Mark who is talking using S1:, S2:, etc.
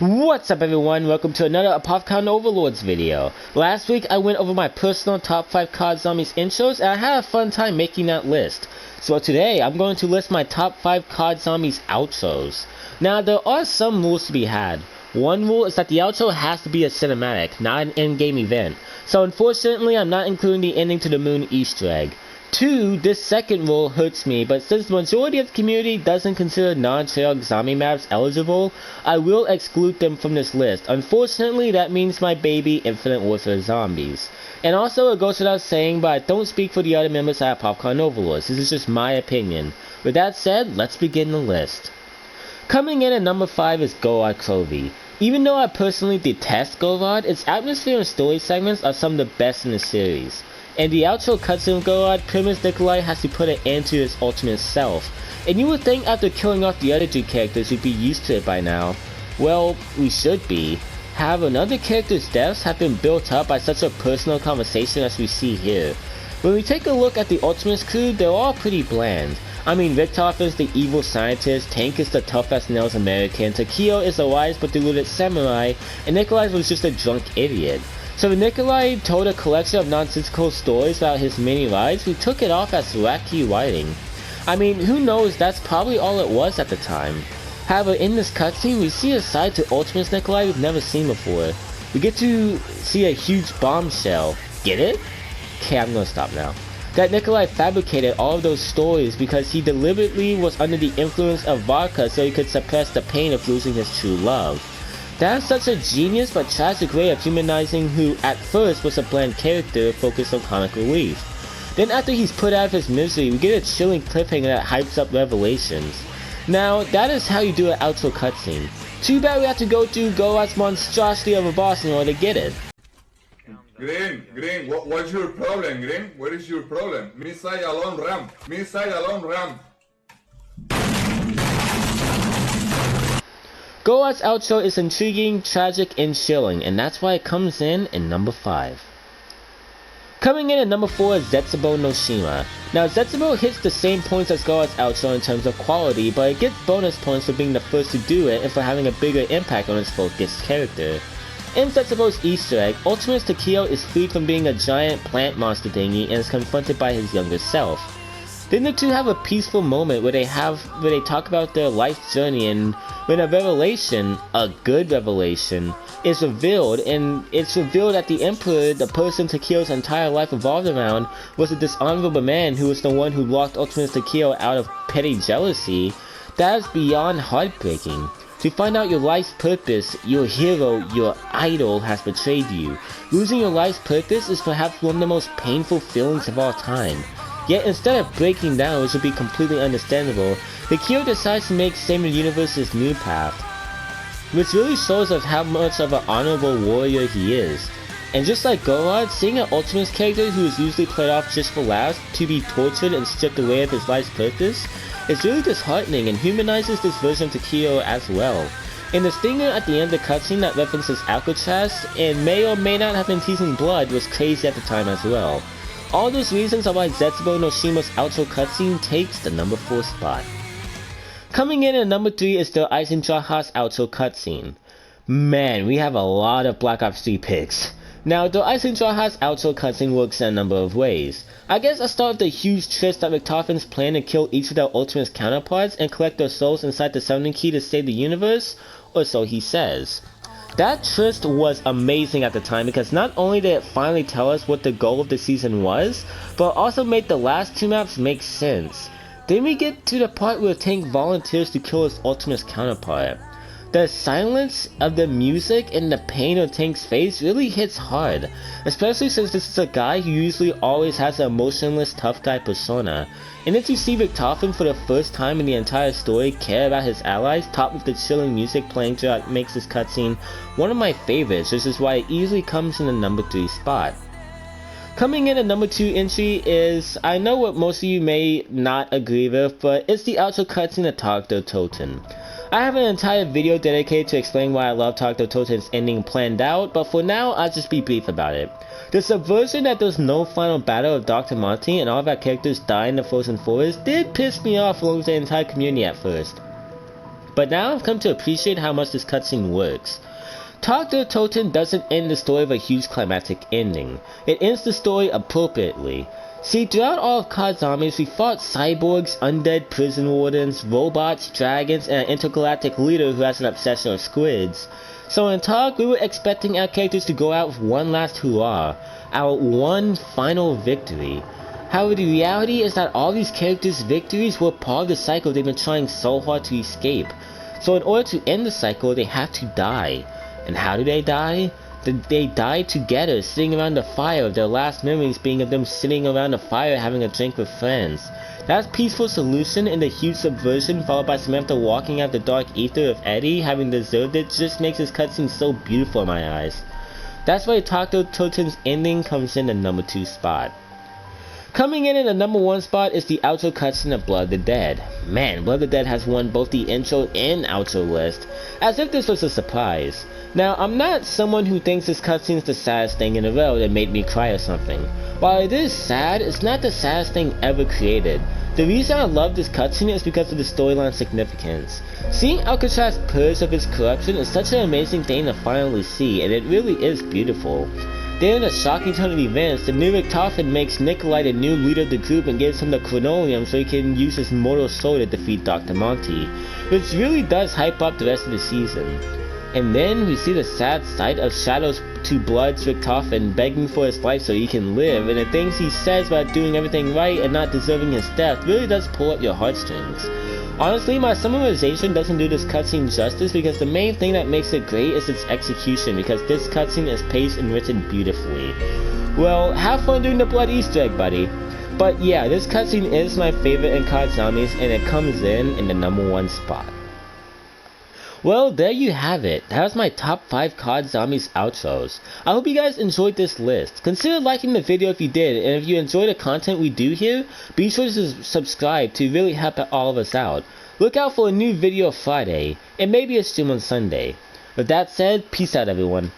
S1: What's up everyone, welcome to another Popcorn Overlords video. Last week I went over my personal top 5 COD Zombies intros and I had a fun time making that list. So today I'm going to list my top 5 COD Zombies outros. Now there are some rules to be had. One rule is that the outro has to be a cinematic, not an in-game event. So unfortunately I'm not including the ending to the moon Easter egg. 2, this second rule hurts me, but since the majority of the community doesn't consider non-Treyarch zombie maps eligible, I will exclude them from this list. Unfortunately, that means my baby Infinite Warfare Zombies. And also, it goes without saying, but I don't speak for the other members at Popcorn Overlords. This is just my opinion. With that said, let's begin the list. Coming in at number 5 is Gorod Krovi. Even though I personally detest Gorod, its atmosphere and story segments are some of the best in the series. And the outro cutscene of Gorod, Primus Nikolai has to put an end to his ultimate self. And you would think after killing off the other two characters we'd be used to it by now. Well, we should be. However, none of the characters' deaths have been built up by such a personal conversation as we see here. When we take a look at the Ultimates crew, they're all pretty bland. I mean, Richtofen's the evil scientist, Tank is the tough-as-nails American, Takeo is a wise but deluded samurai, and Nikolai was just a drunk idiot. So when Nikolai told a collection of nonsensical stories about his many lives, we took it off as wacky writing. I mean, who knows, that's probably all it was at the time. However, in this cutscene, we see a side to Ultimates Nikolai we've never seen before. We get to see a huge bombshell. Get it? Okay, I'm gonna stop now. That Nikolai fabricated all of those stories because he deliberately was under the influence of vodka so he could suppress the pain of losing his true love. That is such a genius but tragic way of humanizing who at first was a bland character focused on comic relief. Then after he's put out of his misery, we get a chilling cliffhanger that hypes up Revelations. Now, that is how you do an outro cutscene. Too bad we have to go through Gorod's monstrosity of a boss in order to get it.
S2: Green, what's your problem, Green? What is your problem? Missile alone ramp.
S1: Gorod's outro is intriguing, tragic, and chilling, and that's why it comes in number 5. Coming in at number 4 is Zetsubou no Shima. Now Zetsubou hits the same points as Gorod's outro in terms of quality, but it gets bonus points for being the first to do it and for having a bigger impact on its focused character. In Zetsubou's Easter egg, Ultimate's Takeo is freed from being a giant plant monster thingy and is confronted by his younger self. Then the two have a peaceful moment where they talk about their life's journey, and when a revelation, a good revelation, is revealed, and it's revealed that the Emperor, the person Takeo's entire life revolved around, was a dishonorable man who was the one who locked Ultimate Takeo out of petty jealousy. That is beyond heartbreaking. To find out your life's purpose, your hero, your idol has betrayed you. Losing your life's purpose is perhaps one of the most painful feelings of all time. Yet instead of breaking down, which would be completely understandable, Takeo decides to make Samurai Universe's new path, which really shows us how much of an honorable warrior he is. And just like Gorod, seeing an Ultimates character who is usually played off just for laughs to be tortured and stripped away of his life's purpose is really disheartening and humanizes this version of Takeo as well. And the stinger at the end of the cutscene that references Alcatraz and may or may not have been teasing blood was crazy at the time as well. All those reasons are why Zetsubou no Shima's outro cutscene takes the number 4 spot. Coming in at number 3 is the Eisendrache's outro cutscene. Man, we have a lot of Black Ops 3 picks. Now, the Eisendrache's outro cutscene works in a number of ways. I guess I'll start with the huge twist that Richtofen's plan to kill each of their Ultimates counterparts and collect their souls inside the summoning key to save the universe, or so he says. That twist was amazing at the time because not only did it finally tell us what the goal of the season was, but also made the last 2 maps make sense. Then we get to the part where Tank volunteers to kill his Ultimate's counterpart. The silence of the music and the pain on Tank's face really hits hard, especially since this is a guy who usually always has an emotionless tough guy persona. And then to see Richtofen for the first time in the entire story care about his allies, topped with the chilling music playing throughout, makes this cutscene one of my favorites, which is why it easily comes in the number 3 spot. Coming in at number 2 entry is, I know what most of you may not agree with, but it's the outro cutscene of Tokyo Toten. I have an entire video dedicated to explain why I love Tokyo Toten's ending planned out, but for now I'll just be brief about it. The subversion that there's no final battle of Dr. Monty and all of our characters die in the frozen forest did piss me off along with the entire community at first. but now I've come to appreciate how much this cutscene works. Talk to Toten doesn't end the story with a huge climactic ending. It ends the story appropriately. See, throughout all of COD Zombies, we fought cyborgs, undead prison wardens, robots, dragons, and an intergalactic leader who has an obsession with squids. So in Talk, we were expecting our characters to go out with one last hurrah, our one final victory. However, the reality is that all these characters' victories were part of the cycle they've been trying so hard to escape. So in order to end the cycle, they have to die. And how do they die? They died together, sitting around the fire, their last memories being of them sitting around the fire having a drink with friends. That peaceful solution and the huge subversion followed by Samantha walking out the dark ether of Eddie having deserved it just makes this cutscene so beautiful in my eyes. That's why Talk to Toten's ending comes in the number 2 spot. Coming in at the number 1 spot is the outro cutscene of Blood of the Dead. Man, Blood of the Dead has won both the intro and outro list, as if this was a surprise. Now, I'm not someone who thinks this cutscene is the saddest thing in a row that made me cry or something. While it is sad, it's not the saddest thing ever created. The reason I love this cutscene is because of the storyline significance. Seeing Alcatraz purged of his corruption is such an amazing thing to finally see, and it really is beautiful. Then, in a shocking turn of events, the new Richtofen makes Nikolai the new leader of the group and gives him the chronolium so he can use his mortal sword to defeat Dr. Monty, which really does hype up the rest of the season. And then we see the sad sight of Shadows to Blood's Richtofen begging for his life so he can live, and the things he says about doing everything right and not deserving his death really does pull at your heartstrings. Honestly, my summarization doesn't do this cutscene justice because the main thing that makes it great is its execution, because this cutscene is paced and written beautifully. Well, have fun doing the blood Easter egg, buddy. But yeah, this cutscene is my favorite in COD Zombies, and it comes in the number 1 spot. Well, there you have it. That was my top 5 COD Zombies outros. I hope you guys enjoyed this list. Consider liking the video if you did, and if you enjoy the content we do here, be sure to subscribe to really help all of us out. Look out for a new video Friday, and maybe a stream on Sunday. With that said, peace out everyone.